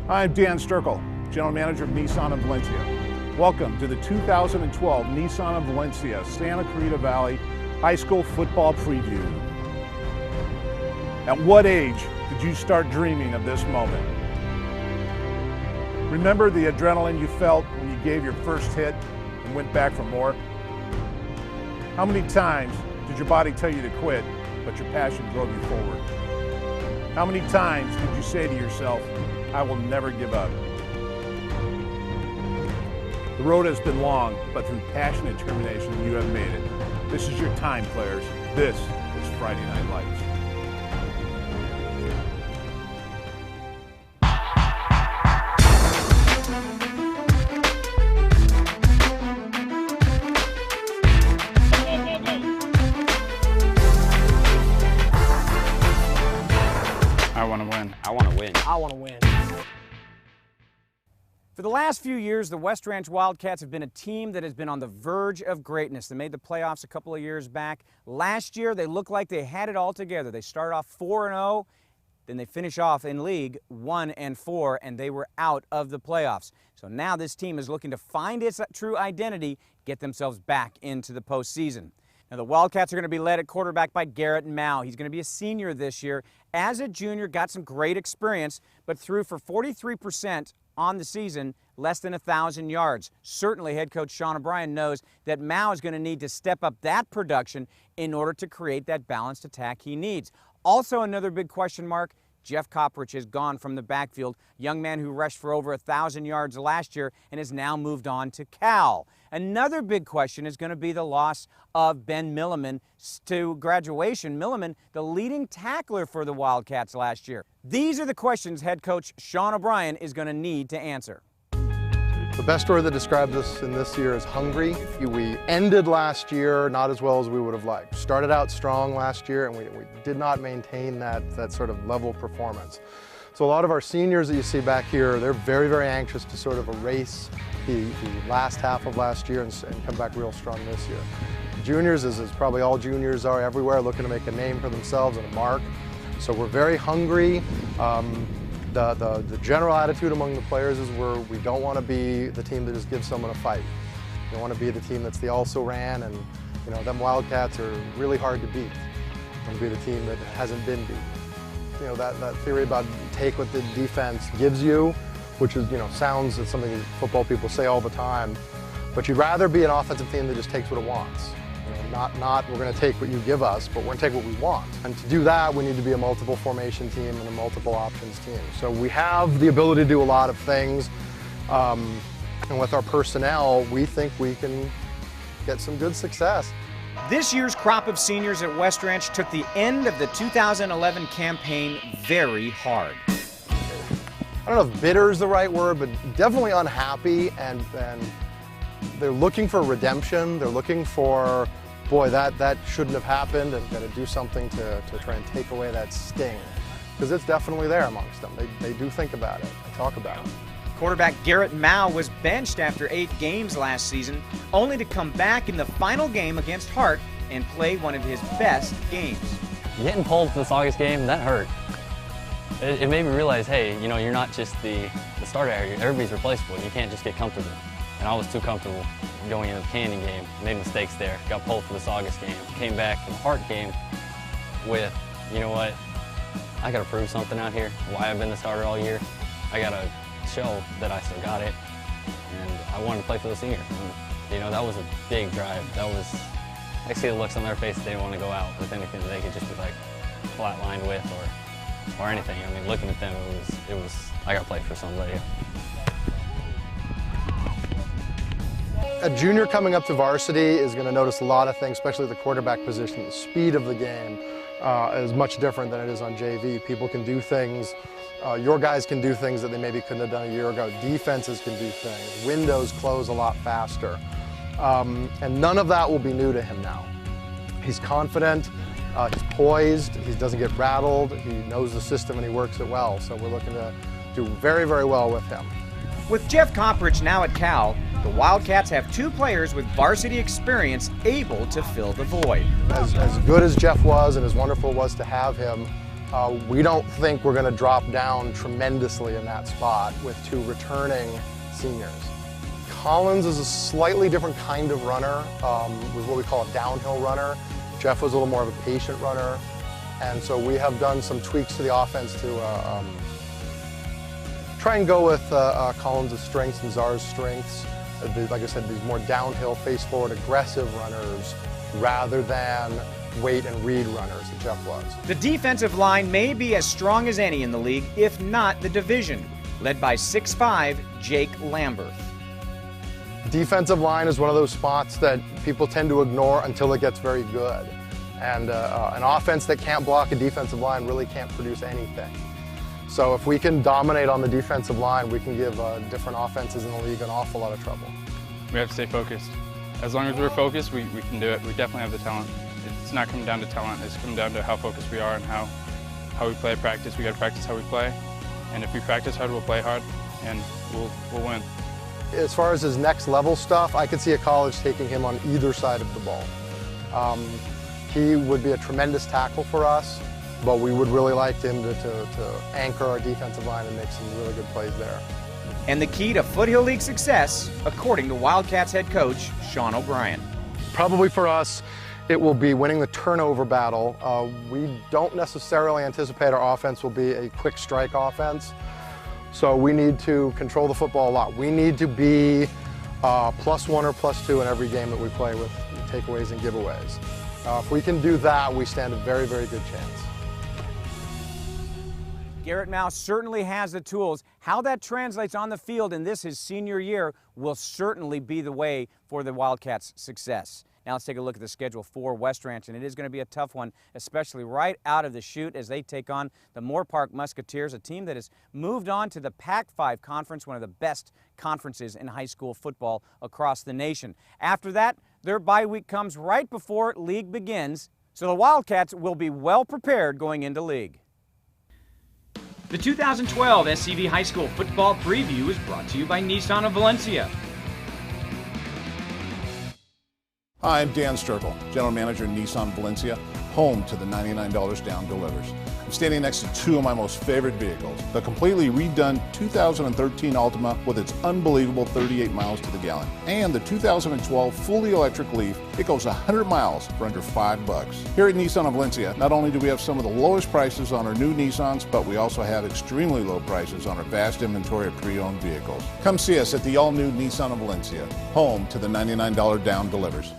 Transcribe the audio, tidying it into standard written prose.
I'm Dan Sturkle, General Manager of Nissan of Valencia. Welcome to the 2012 Nissan of Valencia Santa Clarita Valley High School Football Preview. At what age did you start dreaming of this moment? Remember the adrenaline you felt when you gave your first hit and went back for more? How many times did your body tell you to quit, but your passion drove you forward? How many times did you say to yourself, I will never give up? The road has been long, but through passion and determination, you have made it. This is your time, players. This is Friday Night Lights. I want to win. I want to win. I want to win. For the last few years, the West Ranch Wildcats have been a team that has been on the verge of greatness. They made the playoffs a couple of years back. Last year, they looked like they had it all together. They started off 4-0, then they finish off in league 1-4, and they were out of the playoffs. So now this team is looking to find its true identity, get themselves back into the postseason. Now, the Wildcats are going to be led at quarterback by Garrett Mao. He's going to be a senior this year. As a junior, got some great experience, but threw for 43% on the season, less than 1,000 yards. Certainly, head coach Sean O'Brien knows that Mao is going to need to step up that production in order to create that balanced attack he needs. Also, another big question mark, Jeff Kopperich is gone from the backfield, young man who rushed for over 1,000 yards last year and has now moved on to Cal. Another big question is going to be the loss of Ben Milliman to graduation. Milliman, the leading tackler for the Wildcats last year. These are the questions head coach Sean O'Brien is going to need to answer. The best word that describes us in this year is hungry. We ended last year not as well as we would have liked. Started out strong last year and we did not maintain that sort of level of performance. So a lot of our seniors that you see back here, they're very, very anxious to sort of erase the last half of last year and come back real strong this year. Juniors, as probably all juniors are everywhere, looking to make a name for themselves and a mark. So we're very hungry. The general attitude among the players is we don't want to be the team that just gives someone a fight. We want to be the team that's the also-ran, and you know, them Wildcats are really hard to beat. We want to be the team that hasn't been beat. You know, that theory about take what the defense gives you, which is, you know, sounds as something that football people say all the time, but you'd rather be an offensive team that just takes what it wants. You know, not we're going to take what you give us, but we're going to take what we want. And to do that, we need to be a multiple formation team and a multiple options team. So we have the ability to do a lot of things, and with our personnel, we think we can get some good success. This year's crop of seniors at West Ranch took the end of the 2011 campaign very hard. I don't know if bitter is the right word, but definitely unhappy, and they're looking for redemption. They're looking for, boy, that shouldn't have happened, and got to do something to try and take away that sting. Because it's definitely there amongst them. They do think about it, they talk about it. Quarterback Garrett Mao was benched after 8 games last season, only to come back in the final game against Hart and play one of his best games. Getting pulled to this August game, that hurt. It made me realize, hey, you know, you're not just the starter. Everybody's replaceable. You can't just get comfortable. And I was too comfortable going into the Canyon game. Made mistakes there. Got pulled for this August game. Came back from the Hart game with, you know what, I got to prove something out here. Why I've been the starter all year. I got to show that I still got it. And I wanted to play for the seniors. And, you know, that was a big drive. That was, I see the looks on their face that they didn't want to go out with anything that they could just be like flatlined with or anything. I mean, looking at them, it was I got to play for somebody. A junior coming up to varsity is going to notice a lot of things, especially the quarterback position. The speed of the game is much different than it is on JV. People can do things. Your guys can do things that they maybe couldn't have done a year ago. Defenses can do things. Windows close a lot faster. And none of that will be new to him now. He's confident, he's poised, he doesn't get rattled, he knows the system and he works it well. So we're looking to do very, very well with him. With Jeff Kopperich now at Cal, the Wildcats have 2 players with varsity experience able to fill the void. As good as Jeff was and as wonderful it was to have him, We don't think we're going to drop down tremendously in that spot with 2 returning seniors. Collins is a slightly different kind of runner, was what we call a downhill runner. Jeff was a little more of a patient runner, and so we have done some tweaks to the offense to try and go with Collins' strengths and Czar's strengths. Like I said, these more downhill, face-forward, aggressive runners rather than wait and read runners that Jeff was. The defensive line may be as strong as any in the league, if not the division, led by 6'5" Jake Lamberth. Defensive line is one of those spots that people tend to ignore until it gets very good. And an offense that can't block a defensive line really can't produce anything. So if we can dominate on the defensive line, we can give different offenses in the league an awful lot of trouble. We have to stay focused. As long as we're focused, we can do it. We definitely have the talent. It's not coming down to talent, it's coming down to how focused we are and how we play practice. We got to practice how we play. And if we practice hard, we'll play hard, and we'll win. As far as his next level stuff, I could see a college taking him on either side of the ball. He would be a tremendous tackle for us, but we would really like him to anchor our defensive line and make some really good plays there. And the key to Foothill League success, according to Wildcats head coach Sean O'Brien. Probably for us, it will be winning the turnover battle. We don't necessarily anticipate our offense will be a quick strike offense, so we need to control the football a lot. We need to be +1 or +2 in every game that we play with takeaways and giveaways. If we can do that, we stand a very, very good chance. Garrett Mouse certainly has the tools. How that translates on the field in his senior year will certainly be the way for the Wildcats' success. Now let's take a look at the schedule for West Ranch, and it is going to be a tough one, especially right out of the chute as they take on the Moore Park Musketeers, a team that has moved on to the Pac-5 Conference, one of the best conferences in high school football across the nation. After that, their bye week comes right before league begins, so the Wildcats will be well prepared going into league. The 2012 SCV High School Football Preview is brought to you by Nissan of Valencia. Hi, I'm Dan Sturkle, General Manager at Nissan Valencia, home to the $99 down delivers. I'm standing next to 2 of my most favorite vehicles, the completely redone 2013 Altima with its unbelievable 38 miles to the gallon, and the 2012 fully electric Leaf. It goes 100 miles for under $5. Here at Nissan of Valencia, not only do we have some of the lowest prices on our new Nissans, but we also have extremely low prices on our vast inventory of pre-owned vehicles. Come see us at the all-new Nissan of Valencia, home to the $99 down delivers.